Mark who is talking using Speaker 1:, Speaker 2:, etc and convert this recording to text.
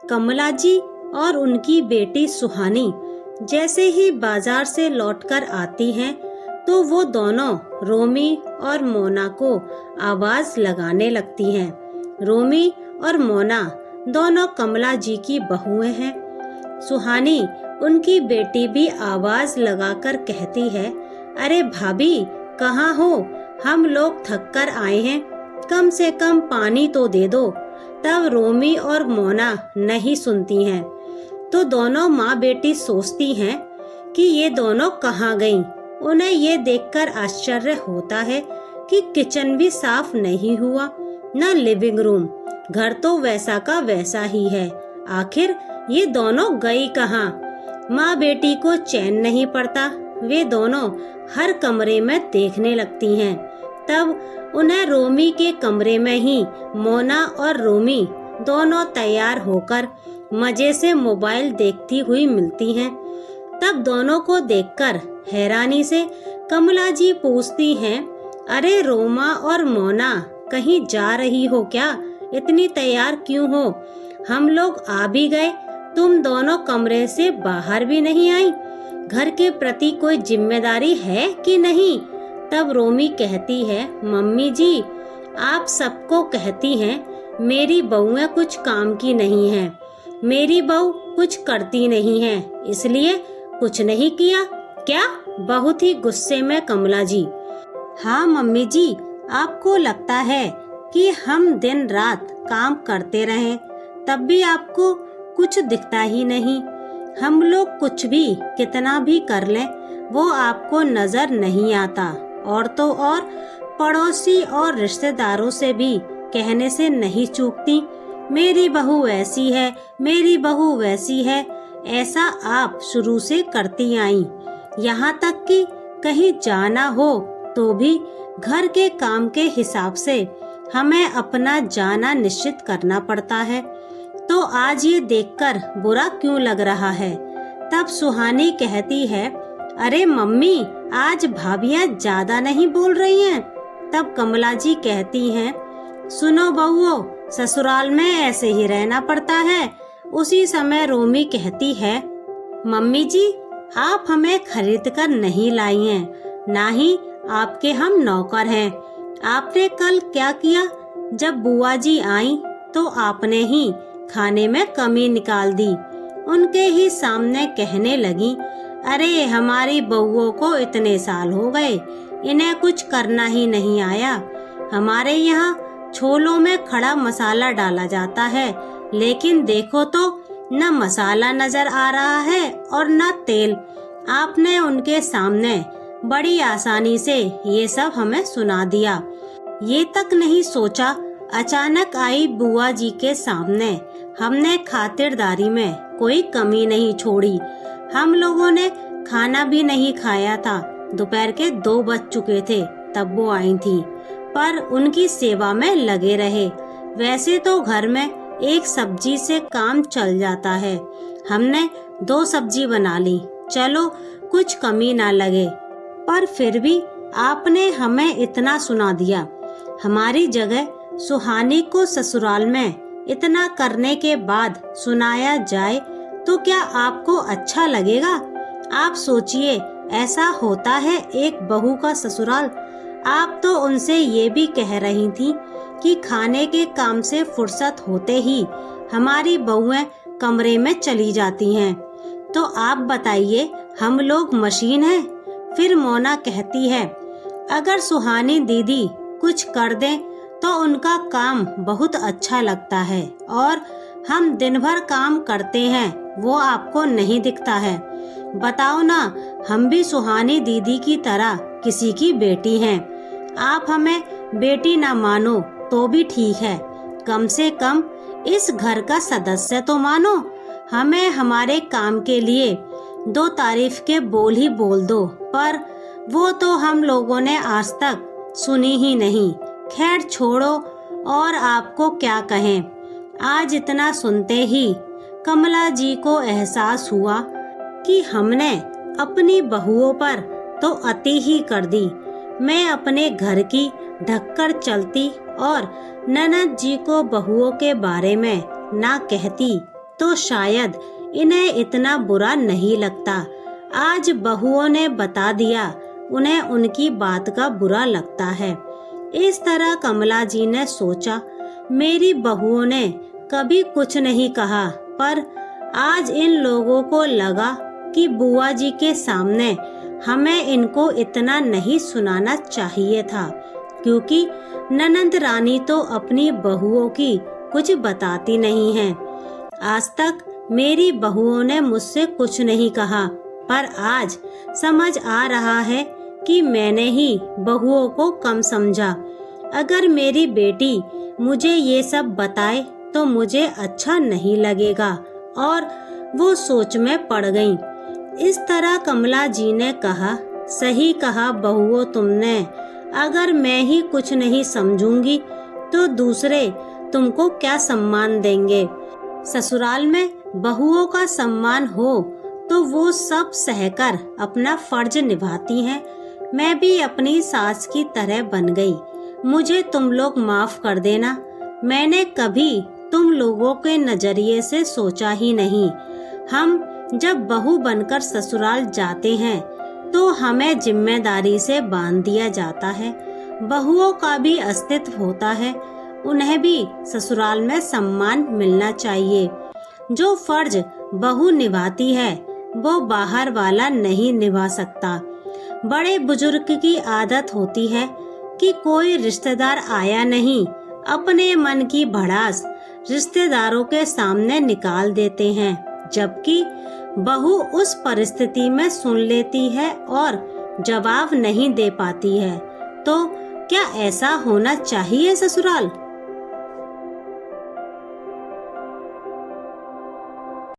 Speaker 1: कमला जी और उनकी बेटी सुहानी जैसे ही बाजार से लौटकर आती हैं तो वो दोनों रोमी और मोना को आवाज लगाने लगती हैं। रोमी और मोना दोनों कमला जी की बहुएं हैं। सुहानी उनकी बेटी भी आवाज लगाकर कहती है, अरे भाभी कहाँ हो, हम लोग थक कर आए हैं, कम से कम पानी तो दे दो। तब रोमी और मोना नहीं सुनती हैं तो दोनों माँ बेटी सोचती हैं कि ये दोनों कहाँ गईं। उन्हें ये देखकर आश्चर्य होता है कि किचन भी साफ नहीं हुआ, न लिविंग रूम, घर तो वैसा का वैसा ही है। आखिर ये दोनों गई कहाँ? माँ बेटी को चैन नहीं पड़ता। वे दोनों हर कमरे में देखने लगती हैं। तब उन्हें रोमी के कमरे में ही मोना और रोमी दोनों तैयार होकर मजे से मोबाइल देखती हुई मिलती हैं। तब दोनों को देखकर हैरानी से कमला जी पूछती हैं, अरे रोमा और मोना कहीं जा रही हो क्या? इतनी तैयार क्यों हो? हम लोग आ भी गए, तुम दोनों कमरे से बाहर भी नहीं आई। घर के प्रति कोई जिम्मेदारी है कि नहीं? तब रोमी कहती है, मम्मी जी आप सबको कहती हैं मेरी बहुएं कुछ काम की नहीं हैं, मेरी बहू कुछ करती नहीं है, इसलिए कुछ नहीं किया क्या? बहुत ही गुस्से में कमला जी। हाँ मम्मी जी, आपको लगता है कि हम दिन रात काम करते रहें तब भी आपको कुछ दिखता ही नहीं। हम लोग कुछ भी कितना भी कर लें वो आपको नजर नहीं आता। और तो और पड़ोसी और रिश्तेदारों से भी कहने से नहीं चूकती, मेरी बहू ऐसी है, मेरी बहू वैसी है। ऐसा आप शुरू से करती आई। यहाँ तक कि कहीं जाना हो तो भी घर के काम के हिसाब से हमें अपना जाना निश्चित करना पड़ता है। तो आज ये देखकर बुरा क्यों लग रहा है? तब सुहानी कहती है, अरे मम्मी आज भाभियाँ ज्यादा नहीं बोल रही हैं। तब कमला जी कहती हैं, सुनो बहुओं, ससुराल में ऐसे ही रहना पड़ता है। उसी समय रोमी कहती है, मम्मी जी आप हमें खरीद कर नहीं लाई हैं, ना ही आपके हम नौकर हैं। आपने कल क्या किया? जब बुआ जी आई तो आपने ही खाने में कमी निकाल दी। उनके ही सामने कहने लगी, अरे हमारी बहुओं को इतने साल हो गए, इन्हें कुछ करना ही नहीं आया। हमारे यहाँ छोलों में खड़ा मसाला डाला जाता है, लेकिन देखो तो न मसाला नजर आ रहा है और न तेल। आपने उनके सामने बड़ी आसानी से ये सब हमें सुना दिया। ये तक नहीं सोचा, अचानक आई बुआ जी के सामने हमने खातिरदारी में कोई कमी नहीं छोड़ी। हम लोगों ने खाना भी नहीं खाया था। दोपहर के 2 बज चुके थे तब वो आई थी, पर उनकी सेवा में लगे रहे। वैसे तो घर में एक सब्जी से काम चल जाता है, हमने 2 सब्जी बना ली, चलो कुछ कमी ना लगे। पर फिर भी आपने हमें इतना सुना दिया। हमारी जगह सुहानी को ससुराल में इतना करने के बाद सुनाया जाए तो क्या आपको अच्छा लगेगा? आप सोचिए, ऐसा होता है एक बहू का ससुराल। आप तो उनसे ये भी कह रही थी कि खाने के काम से फुर्सत होते ही हमारी बहुएं कमरे में चली जाती हैं। तो आप बताइए, हम लोग मशीन हैं? फिर मोना कहती है, अगर सुहानी दीदी कुछ कर दें तो उनका काम बहुत अच्छा लगता है, और हम दिन भर काम करते हैं वो आपको नहीं दिखता है। बताओ ना, हम भी सुहानी दीदी की तरह किसी की बेटी हैं। आप हमें बेटी ना मानो तो भी ठीक है, कम से कम इस घर का सदस्य तो मानो। हमें हमारे काम के लिए 2 तारीफ के बोल ही बोल दो, पर वो तो हम लोगों ने आज तक सुनी ही नहीं। खैर छोड़ो, और आपको क्या कहें। आज इतना सुनते ही कमला जी को एहसास हुआ कि हमने अपनी बहुओं पर तो अति ही कर दी। मैं अपने घर की ढककर चलती और ननद जी को बहुओं के बारे में ना कहती तो शायद इन्हें इतना बुरा नहीं लगता। आज बहुओं ने बता दिया, उन्हें उनकी बात का बुरा लगता है। इस तरह कमला जी ने सोचा, मेरी बहुओं ने कभी कुछ नहीं कहा, पर आज इन लोगों को लगा कि बुआ जी के सामने हमें इनको इतना नहीं सुनाना चाहिए था, क्योंकि ननंद रानी तो अपनी बहुओं की कुछ बताती नहीं है। आज तक मेरी बहुओं ने मुझसे कुछ नहीं कहा, पर आज समझ आ रहा है कि मैंने ही बहुओं को कम समझा। अगर मेरी बेटी मुझे ये सब बताए तो मुझे अच्छा नहीं लगेगा। और वो सोच में पड़ गईं। इस तरह कमला जी ने कहा, सही कहा बहुओं तुमने। अगर मैं ही कुछ नहीं समझूंगी तो दूसरे तुमको क्या सम्मान देंगे। ससुराल में बहुओं का सम्मान हो तो वो सब सहकर अपना फर्ज निभाती हैं। मैं भी अपनी सास की तरह बन गई। मुझे तुम लोग माफ कर देना। मैंने कभी तुम लोगों के नजरिए से सोचा ही नहीं। हम जब बहू बनकर ससुराल जाते हैं तो हमें जिम्मेदारी से बांध दिया जाता है। बहुओं का भी अस्तित्व होता है, उन्हें भी ससुराल में सम्मान मिलना चाहिए। जो फर्ज बहू निभाती है वो बाहर वाला नहीं निभा सकता। बड़े बुजुर्ग की आदत होती है कि कोई रिश्तेदार आया नहीं, अपने मन की भड़ास रिश्तेदारों के सामने निकाल देते हैं, जबकि बहू उस परिस्थिति में सुन लेती है और जवाब नहीं दे पाती है। तो क्या ऐसा होना चाहिए ससुराल?